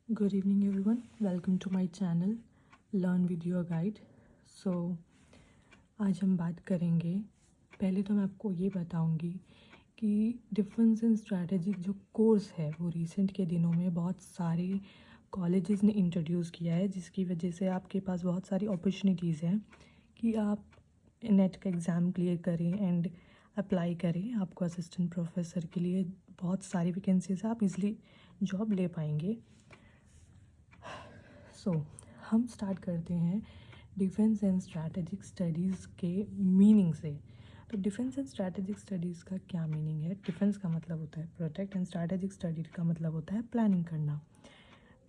Good evening everyone, welcome to my channel Learn with your guide. So आज हम बात करेंगे, पहले तो मैं आपको ये बताऊंगी कि डिफेंस एंड स्ट्रैटेजिक जो कोर्स है वो रिसेंट के दिनों में बहुत सारे कॉलेजेस ने इंट्रोड्यूस किया है, जिसकी वजह से आपके पास बहुत सारी अपॉर्चुनिटीज़ हैं कि आप नेट का एग्ज़ाम क्लियर करें एंड अप्लाई करें। आपको असिस्टेंट प्रोफेसर के लिए बहुत सारी वैकेंसीज है, आप इजली जॉब ले पाएंगे। सो हम स्टार्ट करते हैं डिफेंस एंड स्ट्रैटेजिक स्टडीज़ के मीनिंग से। तो डिफेंस एंड स्ट्रैटेजिक स्टडीज़ का क्या मीनिंग है? डिफेंस का मतलब होता है प्रोटेक्ट एंड स्ट्रैटेजिक स्टडी का मतलब होता है प्लानिंग करना।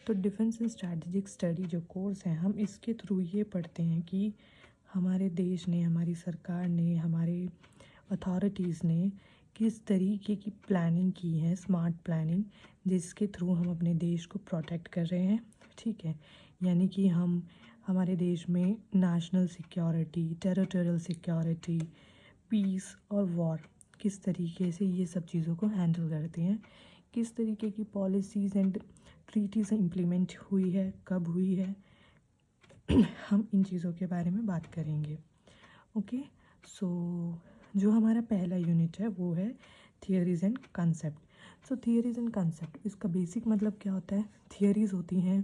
तो डिफेंस एंड स्ट्रैटेजिक स्टडी जो कोर्स है, हम इसके थ्रू ये पढ़ते हैं कि हमारे देश ने, हमारी सरकार ने, हमारे अथॉरिटीज़ ने किस तरीके की प्लानिंग की है, स्मार्ट प्लानिंग, जिसके थ्रू हम अपने देश को प्रोटेक्ट कर रहे हैं। ठीक है, यानी कि हम हमारे देश में national security, territorial security, peace और वॉर किस तरीके से ये सब चीज़ों को हैंडल करते हैं, किस तरीके की पॉलिसीज़ एंड ट्रीटीज़ इम्प्लीमेंट हुई है, कब हुई है, हम इन चीज़ों के बारे में बात करेंगे। ओके, सो जो हमारा पहला यूनिट है वो है theories and concept. So theories and concept, इसका बेसिक मतलब क्या होता है? थियरीज़ होती हैं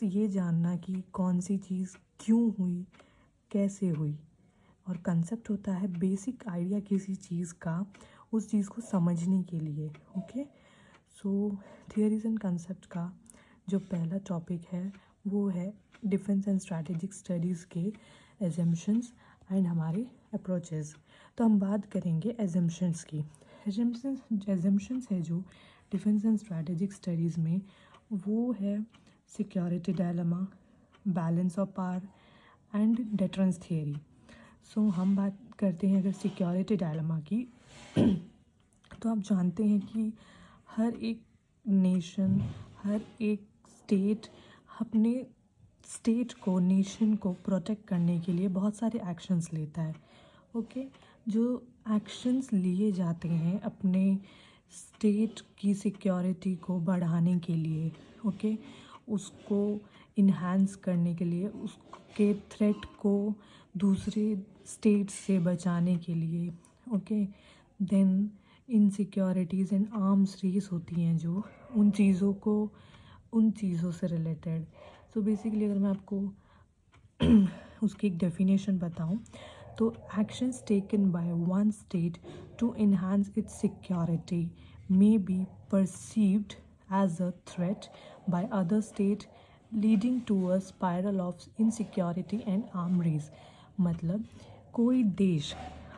ये जानना कि कौन सी चीज़ क्यों हुई, कैसे हुई, और कंसेप्ट होता है बेसिक आइडिया किसी चीज़ का, उस चीज़ को समझने के लिए। Okay, so theories and concept का जो पहला टॉपिक है वो है डिफेंस एंड स्ट्रैटेजिक स्टडीज़ के एजम्पशंस एंड हमारे अप्रोचेस। तो हम बात करेंगे एजम्पशंस की। एजम्पशंस है जो डिफेंस एंड स्ट्रैटेजिक स्टडीज़ में, वो है security dilemma, balance of power and deterrence theory. So हम बात करते हैं अगर सिक्योरिटी डायलेमा की, तो आप जानते हैं कि हर एक नेशन, हर एक स्टेट अपने स्टेट को, नेशन को प्रोटेक्ट करने के लिए बहुत सारे एक्शंस लेता है। ओके, जो एक्शंस लिए जाते हैं अपने स्टेट की सिक्योरिटी को बढ़ाने के लिए, ओके, उसको इन्हांस करने के लिए, उसके थ्रेट को दूसरे स्टेट से बचाने के लिए। Okay, then insecurities and arms race होती हैं जो उन चीज़ों से रिलेटेड। सो बेसिकली अगर मैं आपको उसकी एक डेफिनेशन बताऊं, तो actions taken by one state to enhance its security may be perceived as a threat by other state, leading to a spiral of insecurity and arm race. मतलब कोई देश,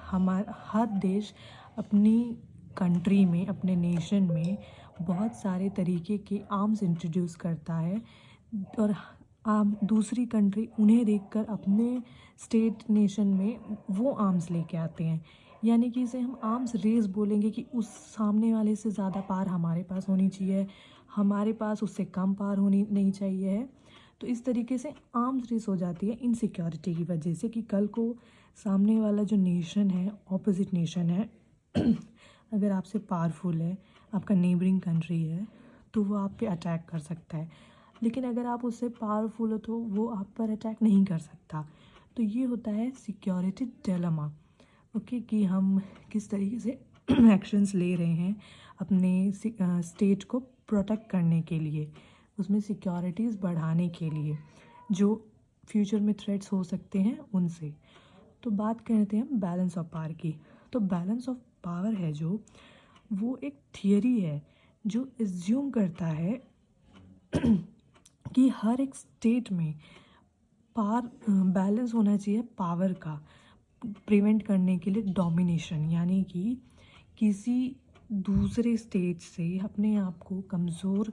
हर देश अपनी कंट्री में, अपने नेशन में बहुत सारे तरीके के आर्म्स इंट्रोड्यूस करता है, और दूसरी कंट्री उन्हें देखकर अपने स्टेट नेशन में वो आर्म्स लेके आते हैं। यानी कि इसे हम आर्म्स रेस बोलेंगे कि उस सामने वाले से ज़्यादा पार हमारे पास होनी चाहिए, हमारे पास उससे कम पार होनी नहीं चाहिए है। तो इस तरीके से आर्म्स रेस हो जाती है इनसिक्योरिटी की वजह से, कि कल को सामने वाला जो नेशन है, ऑपोजिट नेशन है, अगर आपसे पावरफुल है, आपका नेबरिंग कंट्री है, तो वो आप पे अटैक कर सकता है। लेकिन अगर आप उससे पावरफुल हो तो वो आप पर अटैक नहीं कर सकता। तो ये होता है सिक्योरिटी डिलेमा। ओके, कि हम किस तरीके से एक्शंस ले रहे हैं अपने स्टेट को प्रोटेक्ट करने के लिए, उसमें सिक्योरिटीज़ बढ़ाने के लिए, जो फ्यूचर में थ्रेट्स हो सकते हैं उनसे। तो बात करते हैं हम बैलेंस ऑफ पावर की। तो बैलेंस ऑफ पावर है जो, वो एक थियरी है जो एज्यूम करता है कि हर एक स्टेट में पावर बैलेंस होना चाहिए पावर का, प्रिवेंट करने के लिए डोमिनेशन, यानी कि किसी दूसरे स्टेट से अपने आप को कमज़ोर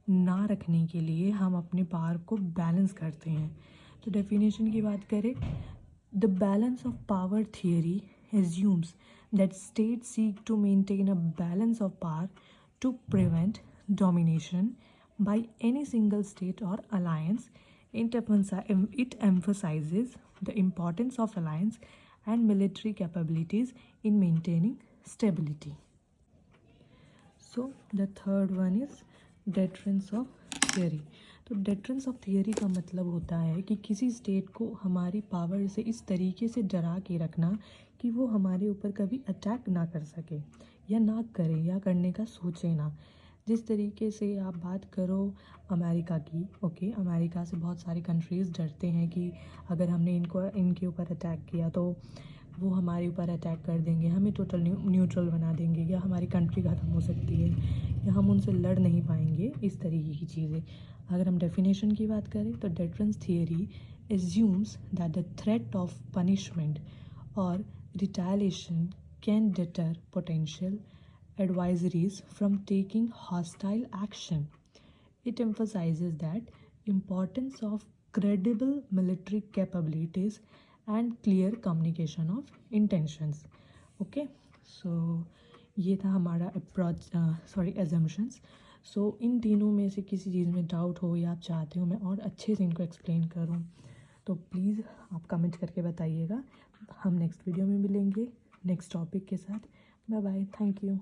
ना रखने के लिए हम अपने पावर को बैलेंस करते हैं। तो डेफिनेशन की बात करें, the balance of power theory assumes that states seek to maintain a balance of power to prevent domination by any single state or alliance. It emphasizes the importance of alliance and military capabilities in maintaining stability. So the third one is deterrence of theory. तो deterrence of theory का मतलब होता है कि किसी state को हमारी power से इस तरीके से डरा के रखना कि वो हमारे ऊपर कभी अटैक ना कर सके या ना करे या करने का सोचे ना। जिस तरीके से आप बात करो अमेरिका की, ओके, अमेरिका से बहुत सारी कंट्रीज़ डरते हैं कि अगर हमने इनके ऊपर अटैक किया तो वो हमारे ऊपर अटैक कर देंगे, हमें टोटल न्यूट्रल बना देंगे, या हमारी कंट्री ख़त्म हो सकती है, या हम उनसे लड़ नहीं पाएंगे, इस तरीके की चीज़ें। अगर हम डेफिनेशन की बात करें तो deterrence theory assumes that the threat of punishment और retaliation can deter potential adversaries from taking hostile action. It emphasizes that importance of credible military capabilities and clear communication of intentions. Okay, so ये था हमारा approach, assumptions. सो इन तीनों में से किसी चीज़ में doubt हो या आप चाहते हो मैं और अच्छे से इनको एक्सप्लेन करूँ तो प्लीज़ आप कमेंट करके बताइएगा। हम नेक्स्ट वीडियो में मिलेंगे नेक्स्ट टॉपिक के साथ। Bye bye, thank you.